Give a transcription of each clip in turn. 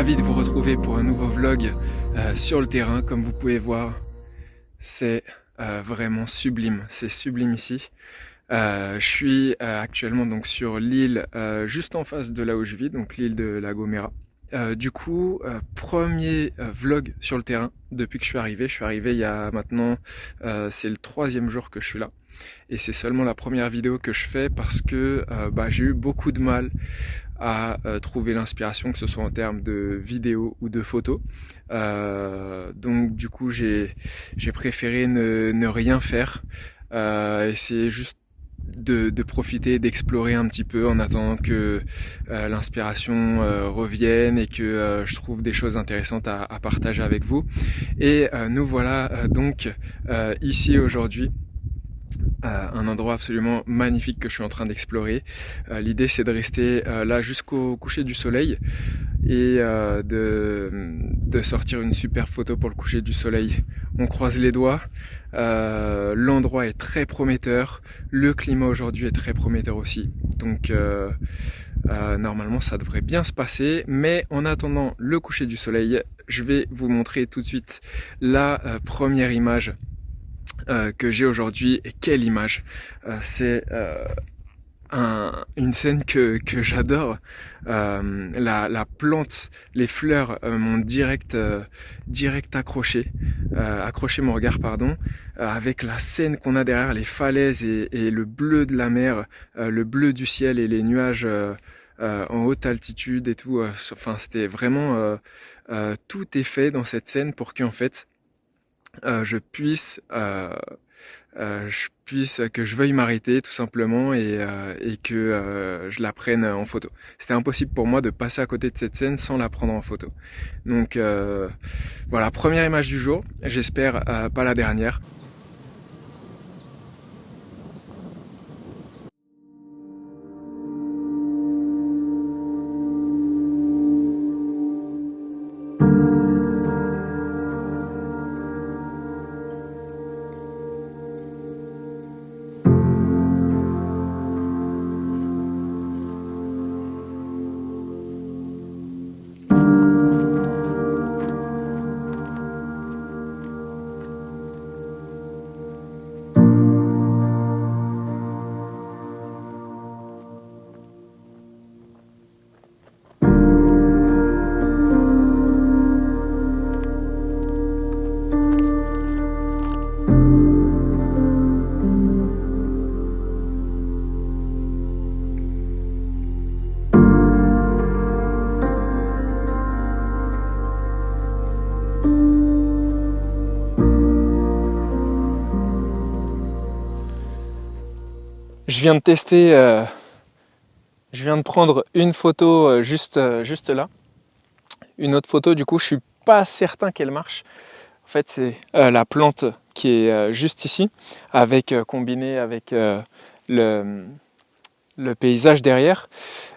ravi de vous retrouver pour un nouveau vlog sur le terrain. Comme vous pouvez voir, c'est vraiment sublime, c'est sublime ici. Je suis actuellement donc sur l'île juste en face de là où je vis, donc l'île de La Gomera. Premier vlog sur le terrain depuis que je suis arrivé. Je suis arrivé il y a maintenant, c'est le 3e jour que je suis là. Et c'est seulement la première vidéo que je fais parce que j'ai eu beaucoup de mal à trouver l'inspiration, que ce soit en termes de vidéos ou de photos. Donc du coup j'ai préféré ne rien faire, essayer juste de profiter, d'explorer un petit peu en attendant que l'inspiration revienne et que je trouve des choses intéressantes à partager avec vous. Et nous voilà donc ici aujourd'hui. Un endroit absolument magnifique que je suis en train d'explorer. L'idée c'est de rester là jusqu'au coucher du soleil et de sortir une super photo pour le coucher du soleil. On croise les doigts. L'endroit est très prometteur. Le climat aujourd'hui est très prometteur aussi. Donc normalement ça devrait bien se passer. Mais en attendant le coucher du soleil, je vais vous montrer tout de suite la première image que j'ai aujourd'hui. Et quelle image! C'est une scène que j'adore. La plante, les fleurs m'ont direct accroché mon regard, pardon, avec la scène qu'on a derrière, les falaises et le bleu de la mer, le bleu du ciel et les nuages en haute altitude et tout. Enfin, c'était vraiment tout est fait dans cette scène pour qu'en fait que je veuille m'arrêter tout simplement et que je la prenne en photo. C'était impossible pour moi de passer à côté de cette scène sans la prendre en photo. Donc voilà, première image du jour, j'espère pas la dernière. Je viens de tester, je viens de prendre une photo juste là. Une autre photo, du coup, je suis pas certain qu'elle marche. En fait, c'est la plante qui est juste ici, combinée avec le paysage derrière.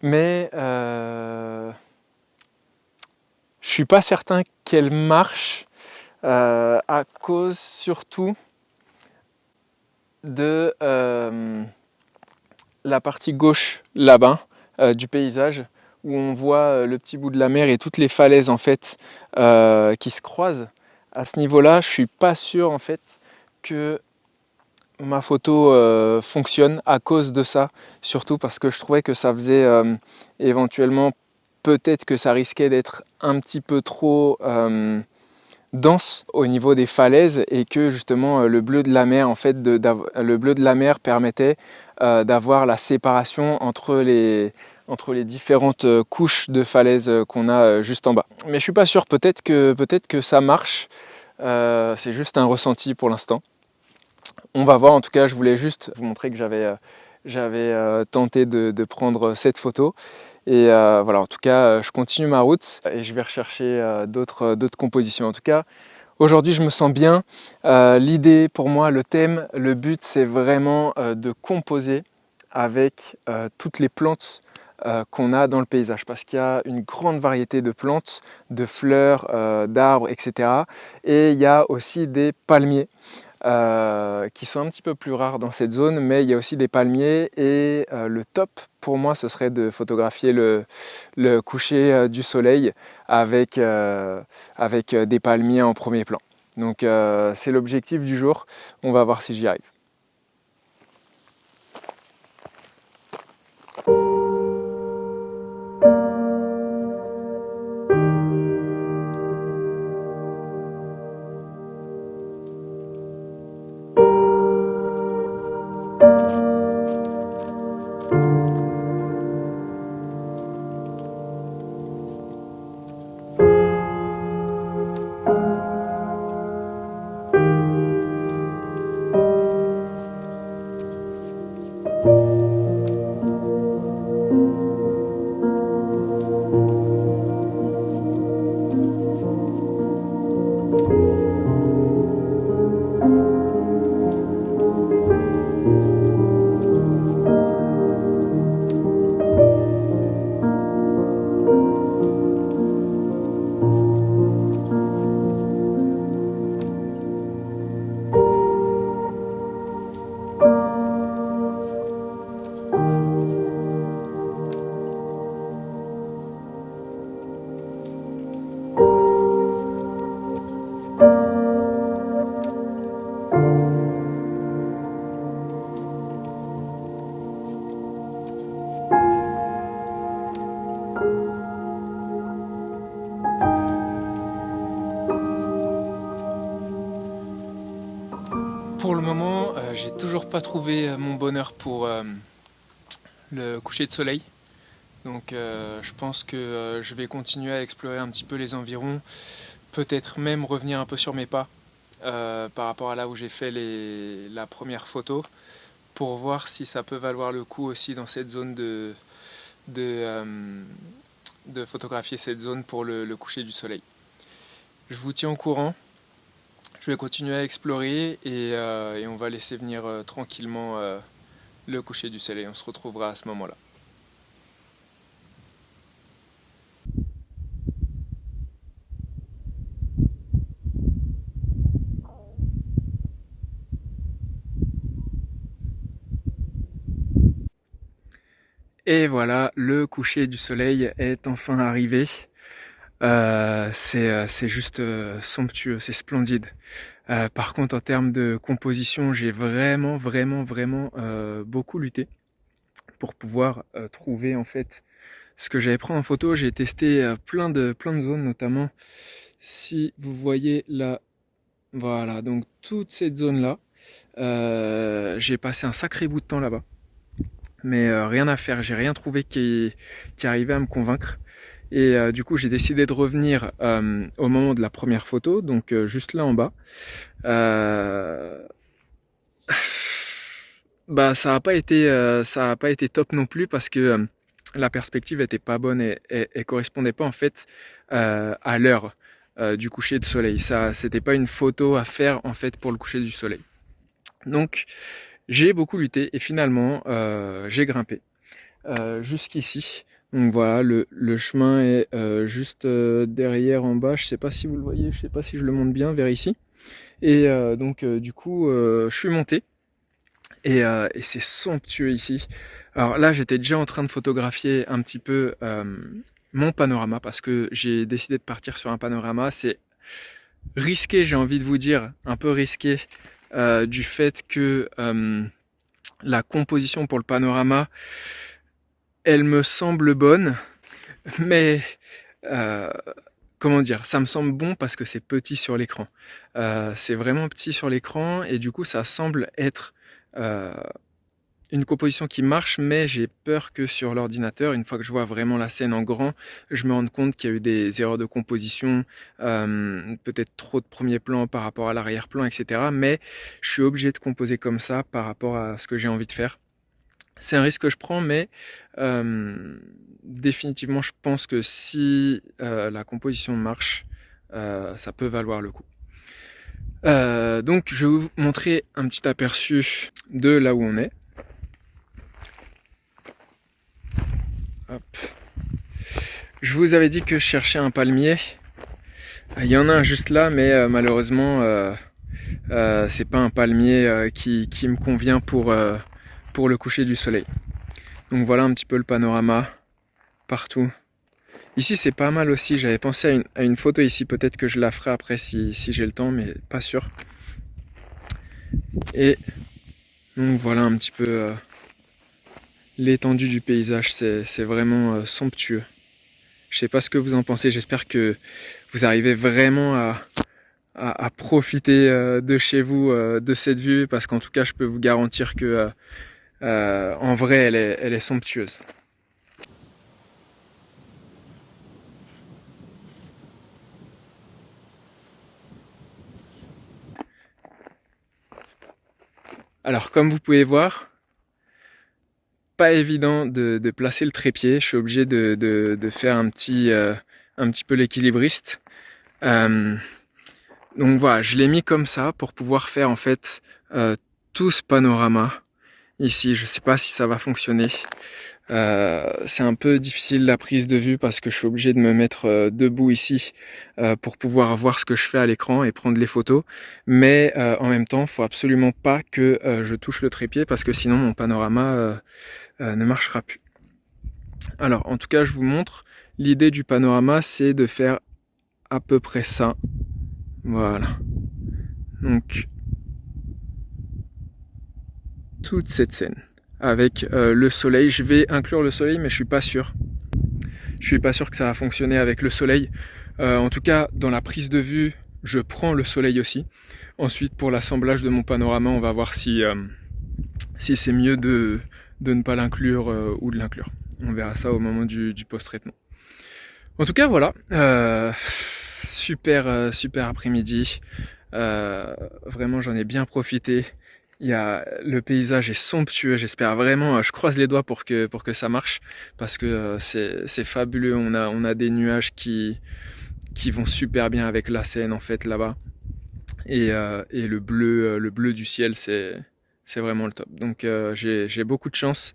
Mais je suis pas certain qu'elle marche à cause surtout de la partie gauche là-bas du paysage, où on voit le petit bout de la mer et toutes les falaises en fait qui se croisent. À ce niveau-là, je suis pas sûr en fait que ma photo fonctionne à cause de ça, surtout parce que je trouvais que ça faisait éventuellement, peut-être que ça risquait d'être un petit peu trop dense au niveau des falaises et que justement le bleu de la mer en fait le bleu de la mer permettait d'avoir la séparation entre les différentes couches de falaises qu'on a juste en bas. Mais je suis pas sûr, peut-être que ça marche, c'est juste un ressenti pour l'instant. On va voir. En tout cas, je voulais juste vous montrer que j'avais tenté de prendre cette photo. Et voilà, en tout cas, je continue ma route et je vais rechercher d'autres compositions. En tout cas, aujourd'hui, je me sens bien. L'idée pour moi, le thème, le but, c'est vraiment de composer avec toutes les plantes qu'on a dans le paysage, parce qu'il y a une grande variété de plantes, de fleurs, d'arbres, etc. Et il y a aussi des palmiers. qui sont un petit peu plus rares dans cette zone, mais il y a aussi des palmiers et le top pour moi ce serait de photographier le coucher du soleil avec des palmiers en premier plan. Donc c'est l'objectif du jour, on va voir si j'y arrive. Pour le moment, j'ai toujours pas trouvé mon bonheur pour le coucher de soleil. Donc je pense que je vais continuer à explorer un petit peu les environs, peut-être même revenir un peu sur mes pas par rapport à là où j'ai fait la première photo, pour voir si ça peut valoir le coup aussi dans cette zone de photographier cette zone pour le coucher du soleil. Je vous tiens au courant. Je vais continuer à explorer et on va laisser venir tranquillement le coucher du soleil. On se retrouvera à ce moment-là. Et voilà, le coucher du soleil est enfin arrivé. C'est juste somptueux, c'est splendide. Par contre, en termes de composition, j'ai vraiment beaucoup lutté pour pouvoir trouver en fait ce que j'avais pris en photo. J'ai testé plein de zones, notamment si vous voyez là, voilà, donc toute cette zone là, j'ai passé un sacré bout de temps là-bas, mais rien à faire, j'ai rien trouvé qui arrivait à me convaincre. Et du coup, j'ai décidé de revenir au moment de la première photo, donc juste là en bas. Bah, ça a pas été top non plus parce que la perspective était pas bonne et correspondait pas en fait à l'heure du coucher de soleil. Ça, c'était pas une photo à faire en fait pour le coucher du soleil. Donc, j'ai beaucoup lutté et finalement, j'ai grimpé jusqu'ici. Donc voilà, le chemin est juste derrière en bas. Je sais pas si vous le voyez, je sais pas si je le monte bien vers ici. Et donc du coup, je suis monté et c'est somptueux ici. Alors là, j'étais déjà en train de photographier un petit peu mon panorama parce que j'ai décidé de partir sur un panorama. C'est risqué, j'ai envie de vous dire, un peu risqué du fait que la composition pour le panorama, elle me semble bonne, mais comment dire, ça me semble bon parce que c'est petit sur l'écran. C'est vraiment petit sur l'écran et du coup ça semble être une composition qui marche, mais j'ai peur que sur l'ordinateur, une fois que je vois vraiment la scène en grand, je me rende compte qu'il y a eu des erreurs de composition, peut-être trop de premier plan par rapport à l'arrière-plan, etc. Mais je suis obligé de composer comme ça par rapport à ce que j'ai envie de faire. C'est un risque que je prends, mais définitivement, je pense que si la composition marche, ça peut valoir le coup. Donc, je vais vous montrer un petit aperçu de là où on est. Hop. Je vous avais dit que je cherchais un palmier. Il y en a un juste là, mais malheureusement, C'est pas un palmier qui me convient pour le coucher du soleil. Donc voilà un petit peu le panorama partout. Ici c'est pas mal aussi, j'avais pensé à une photo ici, peut-être que je la ferai après si j'ai le temps, mais pas sûr. Et donc voilà un petit peu l'étendue du paysage, c'est vraiment somptueux. Je sais pas ce que vous en pensez, j'espère que vous arrivez vraiment à profiter de chez vous, de cette vue, parce qu'en tout cas je peux vous garantir que en vrai elle est somptueuse. Alors comme vous pouvez voir, pas évident de placer le trépied, je suis obligé de faire un petit peu l'équilibriste. Donc voilà, je l'ai mis comme ça pour pouvoir faire en fait tout ce panorama ici. Je sais pas si ça va fonctionner. C'est un peu difficile la prise de vue parce que je suis obligé de me mettre debout ici pour pouvoir voir ce que je fais à l'écran et prendre les photos. Mais en même temps, il faut absolument pas que je touche le trépied parce que sinon mon panorama ne marchera plus. Alors, en tout cas, je vous montre. L'idée du panorama, c'est de faire à peu près ça. Voilà. Donc, toute cette scène avec le soleil. Je vais inclure le soleil, mais je suis pas sûr. Je suis pas sûr que ça va fonctionner avec le soleil. En tout cas, dans la prise de vue, je prends le soleil aussi. Ensuite, pour l'assemblage de mon panorama, on va voir si c'est mieux de ne pas l'inclure ou de l'inclure. On verra ça au moment du post-traitement. En tout cas, voilà. Super après-midi. Vraiment, j'en ai bien profité. Le paysage est somptueux, j'espère vraiment, je croise les doigts pour que ça marche, parce que c'est fabuleux, on a des nuages qui vont super bien avec la Seine en fait là-bas, et le bleu du ciel, c'est vraiment le top. Donc j'ai beaucoup de chance,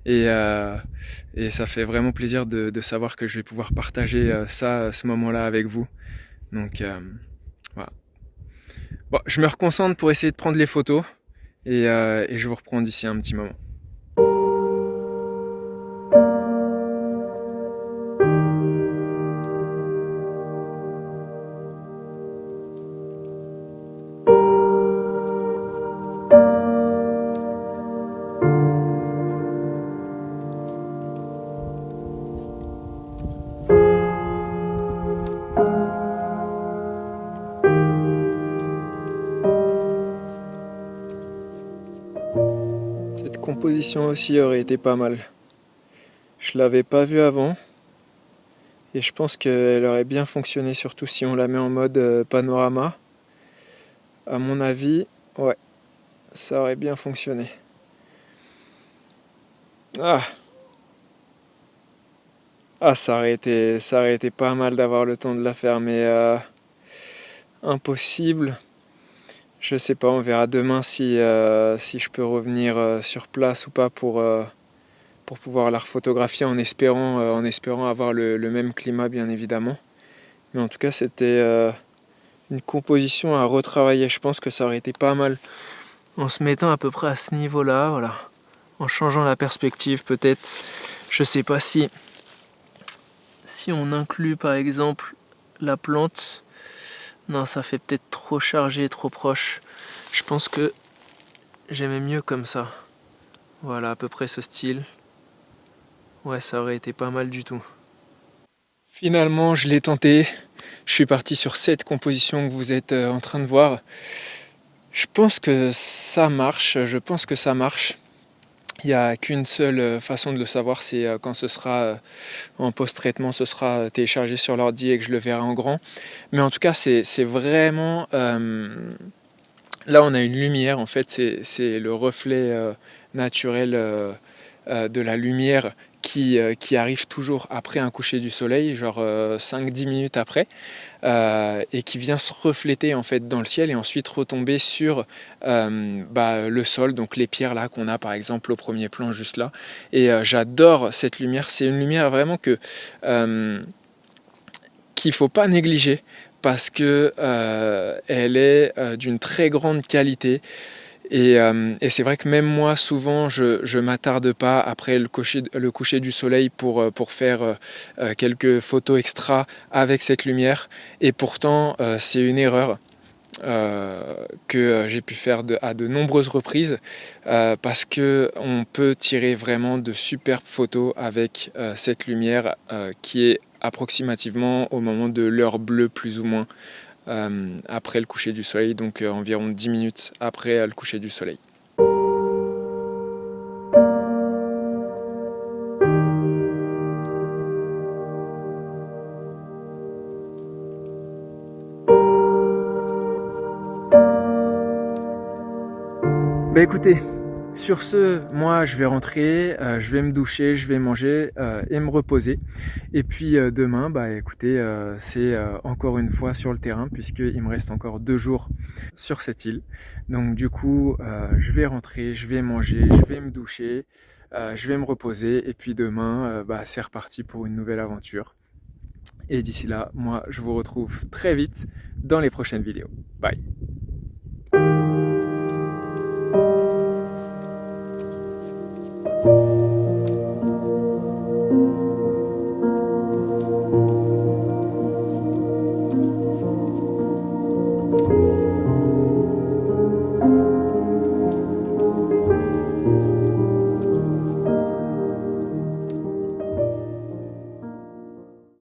et ça fait vraiment plaisir de savoir que je vais pouvoir partager ce moment-là avec vous. Donc voilà. Bon, je me reconcentre pour essayer de prendre les photos. Et je vous reprends d'ici un petit moment. Cette composition aussi aurait été pas mal. Je l'avais pas vue avant. Et je pense qu'elle aurait bien fonctionné, surtout si on la met en mode panorama. À mon avis, ouais, ça aurait bien fonctionné. Ah, ça aurait été pas mal d'avoir le temps de la faire, mais impossible. Je sais pas, on verra demain si je peux revenir sur place ou pas pour pouvoir la refotographier en espérant avoir le même climat, bien évidemment. Mais en tout cas, c'était une composition à retravailler. Je pense que ça aurait été pas mal en se mettant à peu près à ce niveau-là, voilà. En changeant la perspective peut-être. Je sais pas si on inclut par exemple la plante. Non, ça fait peut-être trop chargé, trop proche. Je pense que j'aimais mieux comme ça. Voilà, à peu près ce style. Ouais, ça aurait été pas mal du tout. Finalement, je l'ai tenté. Je suis parti sur cette composition que vous êtes en train de voir. Je pense que ça marche. Il n'y a qu'une seule façon de le savoir, c'est quand ce sera en post-traitement, ce sera téléchargé sur l'ordi et que je le verrai en grand. Mais en tout cas, c'est vraiment... là, on a une lumière, en fait, c'est le reflet naturel de la lumière qui arrive toujours après un coucher du soleil, genre 5-10 minutes après, et qui vient se refléter en fait dans le ciel et ensuite retomber sur le sol, donc les pierres là qu'on a par exemple au premier plan juste là. Et j'adore cette lumière, c'est une lumière vraiment qu'il faut pas négliger parce que elle est d'une très grande qualité. Et c'est vrai que même moi, souvent, je m'attarde pas après le coucher du soleil pour faire quelques photos extra avec cette lumière. Et pourtant, c'est une erreur que j'ai pu faire à de nombreuses reprises parce que on peut tirer vraiment de superbes photos avec cette lumière qui est approximativement au moment de l'heure bleue plus ou moins après le coucher du soleil, donc environ 10 minutes après le coucher du soleil. Bah écoutez, sur ce, moi je vais rentrer, je vais me doucher, je vais manger et me reposer. Et puis demain, bah écoutez, c'est encore une fois sur le terrain puisqu'il me reste encore 2 jours sur cette île. Donc du coup, je vais rentrer, je vais manger, je vais me doucher, je vais me reposer. Et puis demain, bah, c'est reparti pour une nouvelle aventure. Et d'ici là, moi je vous retrouve très vite dans les prochaines vidéos. Bye!